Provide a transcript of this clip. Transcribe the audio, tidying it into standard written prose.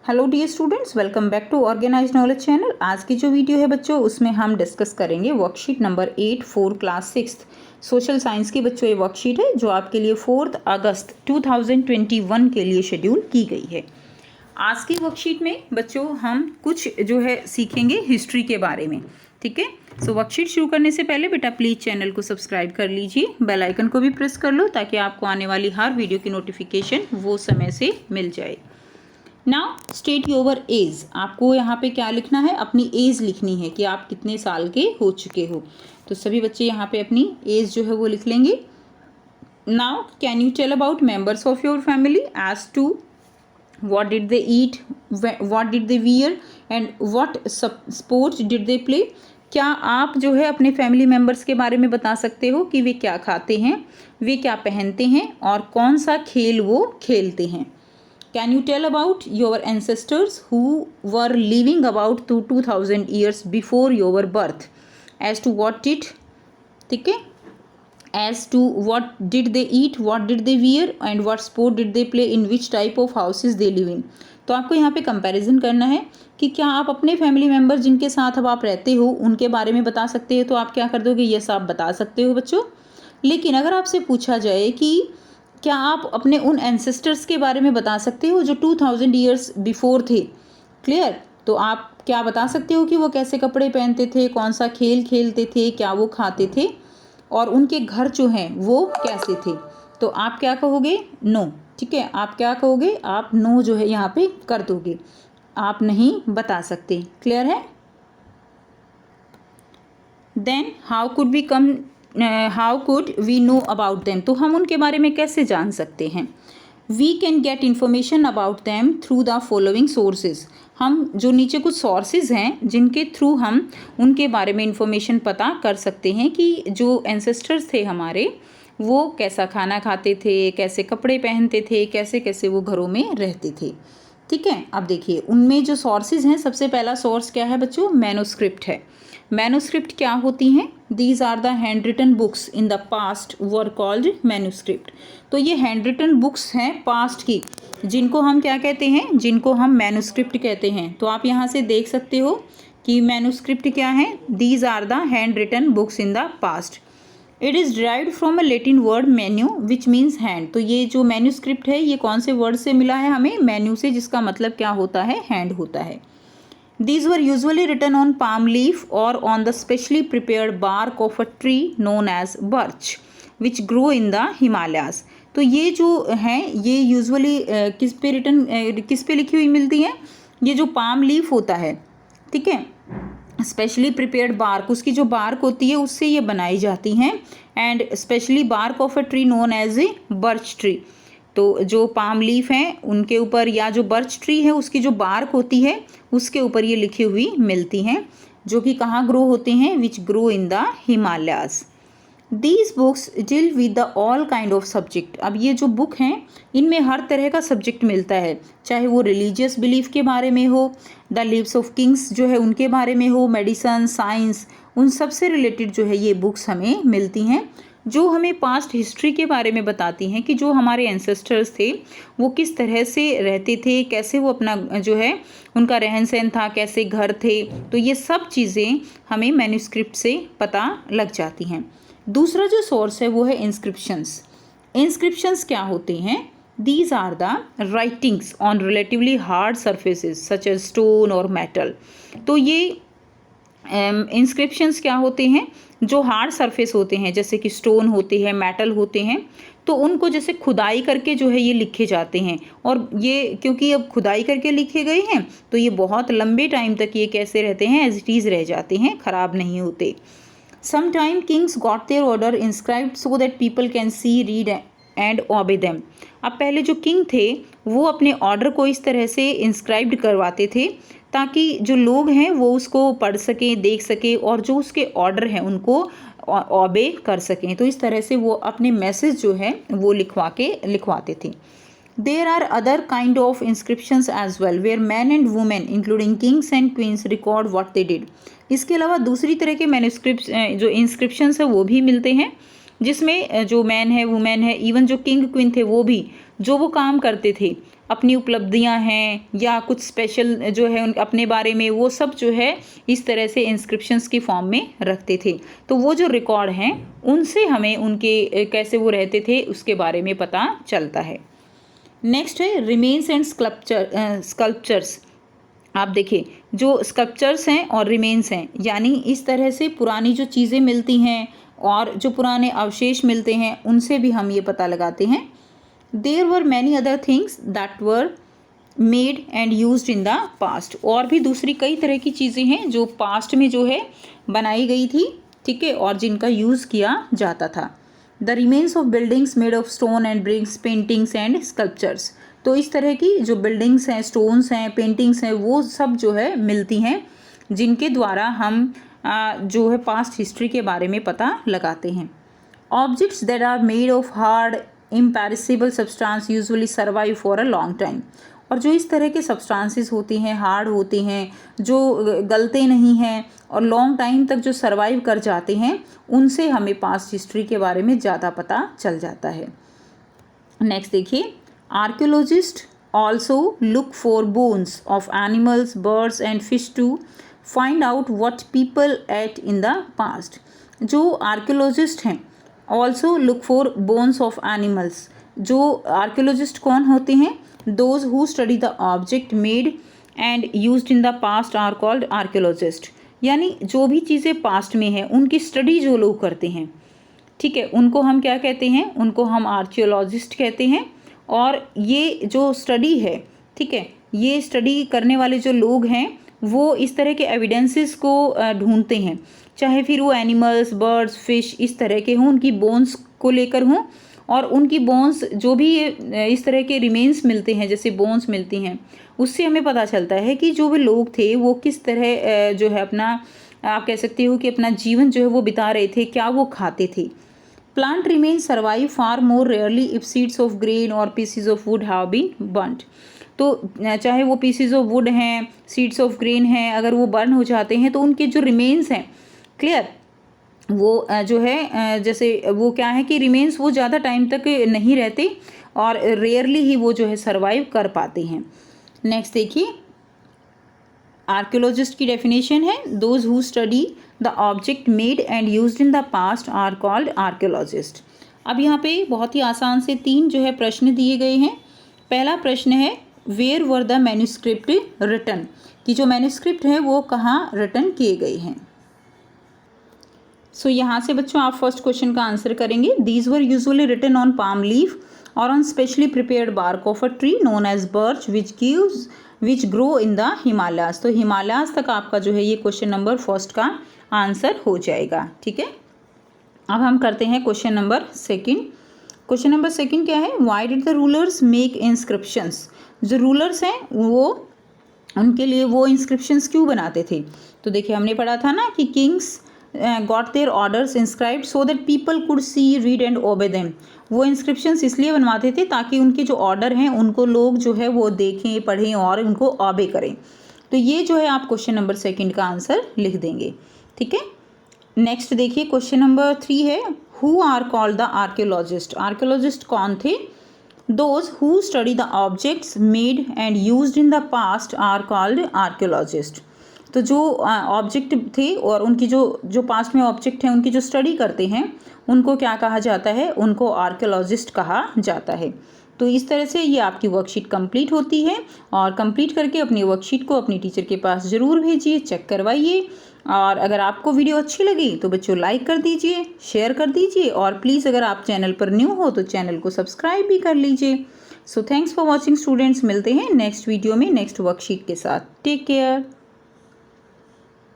Hello dear students, welcome back to organise knowledge channel. आज की जो वीडियो है बच्चों, उसमें हम डिस्कस करेंगे worksheet number 8 4 class 6 social science की। बच्चों ये वर्कशीट है जो आपके लिए 4 अगस्त 2021 के लिए शेड्यूल की गई है। आज की वर्कशीट में बच्चों हम कुछ जो है सीखेंगे हिस्ट्री के बारे में। ठीक है, सो वर्कशीट शुरू करने से पहले बेटा प्लीज़ चैनल को सब्सक्राइब कर लीजिए, बेल आइकन को भी प्रेस कर लो ताकि आपको आने वाली हर वीडियो की नोटिफिकेशन वो समय से मिल जाए। Now state your age. आपको यहाँ पे क्या लिखना है? अपनी एज लिखनी है कि आप कितने साल के हो चुके हो। तो सभी बच्चे यहाँ पे अपनी एज जो है वो लिख लेंगे। Now can you tell about members of your family as to what did they eat, what did they wear and what sports did they play। क्या आप जो है अपने फैमिली मेम्बर्स के बारे में बता सकते हो कि वे क्या खाते हैं, वे क्या पहनते हैं और कौन सा खेल वो खेलते हैं। Can you tell about your ancestors who were living about 2000 years before your birth as to what did, ठीक है, as to what did they eat, what did they wear and what sport did they play, in which type of houses they live in। तो आपको यहाँ पे comparison करना है कि क्या आप अपने फैमिली मेम्बर जिनके साथ अब आप रहते हो उनके बारे में बता सकते हो। तो आप क्या कर दोगे? यस, आप बता सकते हो बच्चों। लेकिन अगर आपसे पूछा जाए कि क्या आप अपने उन एंसेस्टर्स के बारे में बता सकते हो जो 2000 years बिफोर थे, क्लियर, तो आप क्या बता सकते हो कि वो कैसे कपड़े पहनते थे, कौन सा खेल खेलते थे, क्या वो खाते थे और उनके घर जो हैं वो कैसे थे। तो आप क्या कहोगे? नो। ठीक है, आप क्या कहोगे? आप नो जो है यहाँ पे कर दोगे, आप नहीं बता सकते। क्लियर है? Then how could we know about them. तो हम उनके बारे में कैसे जान सकते हैं? We can get information about them through the following sources. हम जो नीचे कुछ सोर्सेज हैं जिनके थ्रू हम उनके बारे में इंफॉर्मेशन पता कर सकते हैं कि जो एंसेस्टर्स थे हमारे वो कैसा खाना खाते थे, कैसे कपड़े पहनते थे, कैसे कैसे वो घरों में रहते थे। ठीक है, अब देखिए उनमें जो सोर्सेज हैं, सबसे पहला सोर्स क्या है बच्चों? मैन्युस्क्रिप्ट है। मैन्युस्क्रिप्ट क्या होती हैं? These are the hand written books in the past were called manuscript. तो ये हैंड रिटन बुक्स हैं पास्ट की, जिनको हम क्या कहते हैं? जिनको हम मैन्युस्क्रिप्ट कहते हैं। तो आप यहाँ से देख सकते हो कि मैन्युस्क्रिप्ट क्या है? These are the hand written books in the past. It is derived from a Latin word manu which means hand. तो ये जो मैन्युस्क्रिप्ट है ये कौन से वर्ड से मिला है हमें? मेन्यू से, जिसका मतलब क्या होता है? हैंड होता है। These were usually written on palm leaf or on the specially prepared bark of a tree known as birch, which grow in the Himalayas। तो ये जो हैं ये यूजुअली किस पे लिखी हुई मिलती हैं? ये जो पाम लीफ होता है, ठीक है, स्पेशली प्रिपेयर्ड बार्क, उसकी जो बार्क होती है उससे ये बनाई जाती हैं। And specially bark of a tree known as a birch tree. तो जो पाम लीफ हैं उनके ऊपर, या जो बर्च ट्री है उसकी जो बार्क होती है उसके ऊपर ये लिखी हुई मिलती हैं, जो कि कहाँ ग्रो होते हैं? विच grow in the Himalayas. These books deal with the all kind of subject. अब ये जो बुक हैं इनमें हर तरह का सब्जेक्ट मिलता है, चाहे वो रिलीजियस बिलीफ के बारे में हो, द लिव्स ऑफ किंग्स जो है उनके बारे में हो, मेडिसन, साइंस, उन सब से रिलेटेड जो है ये बुक्स हमें मिलती हैं, जो हमें पास्ट हिस्ट्री के बारे में बताती हैं कि जो हमारे एंसेस्टर्स थे वो किस तरह से रहते थे, कैसे वो अपना जो है उनका रहन सहन था, कैसे घर थे। तो ये सब चीज़ें हमें मैन्युस्क्रिप्ट से पता लग जाती हैं। दूसरा जो सोर्स है वो है इंस्क्रिप्शंस। इंस्क्रिप्शंस क्या होते हैं? These are the writings on relatively hard surfaces such as stone और मेटल। तो ये इंस्क्रिप्शंस क्या होते हैं? जो हार्ड सरफेस होते हैं, जैसे कि स्टोन होते हैं, मेटल होते हैं, तो उनको जैसे खुदाई करके जो है ये लिखे जाते हैं। और ये क्योंकि अब खुदाई करके लिखे गए हैं तो ये बहुत लंबे टाइम तक ये कैसे रहते हैं? एज इट इज़ रह जाते हैं, ख़राब नहीं होते। Some time kings got their orders inscribed so that people can see, read and obey them. अब पहले जो किंग थे वो अपने ऑर्डर को इस तरह से इंस्क्राइब्ड करवाते थे ताकि जो लोग हैं वो उसको पढ़ सकें, देख सकें और जो उसके ऑर्डर हैं उनको ओबे कर सकें। तो इस तरह से वो अपने मैसेज जो है वो लिखवाते थे। There are other kind of inscriptions as well where man and women including kings and queens record what they did. इसके अलावा दूसरी तरह के मैन्युस्क्रिप्ट जो इंस्क्रिप्शंस है वो भी मिलते हैं, जिसमें जो मैन है, वुमेन है, इवन जो किंग क्वीन थे वो भी जो वो काम करते थे अपनी उपलब्धियां हैं या कुछ स्पेशल जो है अपने बारे में, वो सब जो है इस तरह से इंस्क्रिप्शंस की फॉर्म में रखते थे। तो वो जो रिकॉर्ड हैं उनसे हमें उनके कैसे वो रहते थे उसके बारे में पता चलता है। नेक्स्ट है रिमेन्स एंड स्कल्पचर्स। आप देखिए जो स्कल्पचर्स हैं और रिमेन्स हैं, यानी इस तरह से पुरानी जो चीज़ें मिलती हैं और जो पुराने अवशेष मिलते हैं उनसे भी हम ये पता लगाते हैं। There were many other things that were made and used in the past. और भी दूसरी कई तरह की चीज़ें हैं जो पास्ट में जो है बनाई गई थी, ठीक है, और जिनका यूज़ किया जाता था। The remains of buildings made of stone and bricks, paintings and sculptures. तो इस तरह की जो बिल्डिंग्स हैं, स्टोन्स हैं, पेंटिंग्स हैं, वो सब जो है मिलती हैं जिनके द्वारा हम जो है पास्ट हिस्ट्री के बारे में पता लगाते हैं। Objects that are made of hard imperishable substance usually survive for a long time. और जो इस तरह के सब्सटेंसेस होते हैं, हार्ड होते हैं, जो गलते नहीं हैं और लॉन्ग टाइम तक जो सर्वाइव कर जाते हैं, उनसे हमें पास्ट हिस्ट्री के बारे में ज़्यादा पता चल जाता है। नेक्स्ट देखिए, archaeologist also look for bones of animals, birds and fish to find out what people ate in the past. जो आर्कियोलॉजिस्ट हैं also look for bones of animals. जो आर्कियोलॉजिस्ट कौन होते हैं? Those who study the object made and used in the past are called archaeologist. यानी जो भी चीज़ें पास्ट में हैं उनकी स्टडी जो लोग करते हैं, ठीक है, उनको हम क्या कहते हैं? उनको हम आर्कियोलॉजिस्ट कहते हैं। और ये जो स्टडी है, ठीक है, ये स्टडी करने वाले जो लोग हैं वो इस तरह के एविडेंसेस को ढूंढते हैं, चाहे फिर वो एनिमल्स, बर्ड्स, फिश इस तरह के हों, उनकी बोन्स को लेकर हों, और उनकी बोन्स जो भी इस तरह के रिमेन्स मिलते हैं, जैसे बोन्स मिलती हैं, उससे हमें पता चलता है कि जो भी लोग थे वो किस तरह जो है अपना, आप कह सकते हो कि अपना जीवन जो है वो बिता रहे थे, क्या वो खाते थे। Plant remains survive far more rarely if seeds of grain और pieces of wood have been burned. तो चाहे वो पीसीज ऑफ वुड हैं, सीड्स ऑफ ग्रेन हैं, अगर वो बर्न हो जाते हैं तो उनके जो रिमेन्स हैं, क्लियर, वो जो है जैसे वो क्या है कि रिमेन्स वो ज़्यादा टाइम तक नहीं रहते और रेयरली ही वो जो है सर्वाइव कर पाते हैं। नेक्स्ट देखिए, आर्कियोलॉजिस्ट की डेफिनेशन है, those who study the object made and used in the past are called archaeologist. अब यहाँ पे बहुत ही आसान से 3 जो है प्रश्न दिए गए हैं। पहला प्रश्न है, where were the manuscript written, कि जो मैन्यूस्क्रिप्ट है वो कहाँ रिटन किए गए हैं। सो यहाँ से बच्चों आप फर्स्ट क्वेश्चन का आंसर करेंगे। These were usually written on palm leaf और on specially prepared bark of a tree known as birch which grow in the Himalayas. तो हिमालयाज तक आपका जो है ये क्वेश्चन नंबर फर्स्ट का आंसर हो जाएगा, ठीक है। अब हम करते हैं question number second. Question number second क्या है? Why did the rulers make inscriptions. जो रूलर्स हैं वो उनके लिए वो इंस्क्रिप्शंस क्यों बनाते थे? तो देखिए हमने पढ़ा था ना कि Kings got there orders inscribed so that people could see, read and obey them. वो इंस्क्रिप्शंस इसलिए बनवाते थे ताकि उनके जो ऑर्डर हैं उनको लोग जो है वो देखें, पढ़ें और उनको ओबे करें। तो ये जो है आप क्वेश्चन नंबर सेकंड का आंसर लिख देंगे, ठीक है। नेक्स्ट देखिए क्वेश्चन नंबर 3 है, who are called the archaeologist. Archaeologist कौन थे? Those who study the objects made and used in the past are called archaeologist. तो जो ऑब्जेक्ट थे और उनकी जो पास्ट में ऑब्जेक्ट हैं उनकी जो स्टडी करते हैं उनको क्या कहा जाता है? उनको आर्कियोलॉजिस्ट कहा जाता है। तो इस तरह से ये आपकी वर्कशीट कंप्लीट होती है और कंप्लीट करके अपनी वर्कशीट को अपनी टीचर के पास ज़रूर भेजिए, चेक करवाइए। और अगर आपको वीडियो अच्छी लगी तो बच्चों लाइक कर दीजिए, शेयर कर दीजिए और प्लीज़ अगर आप चैनल पर न्यू हो तो चैनल को सब्सक्राइब भी कर लीजिए। So thanks for watching students, मिलते हैं नेक्स्ट वीडियो में नेक्स्ट वर्कशीट के साथ। Take care.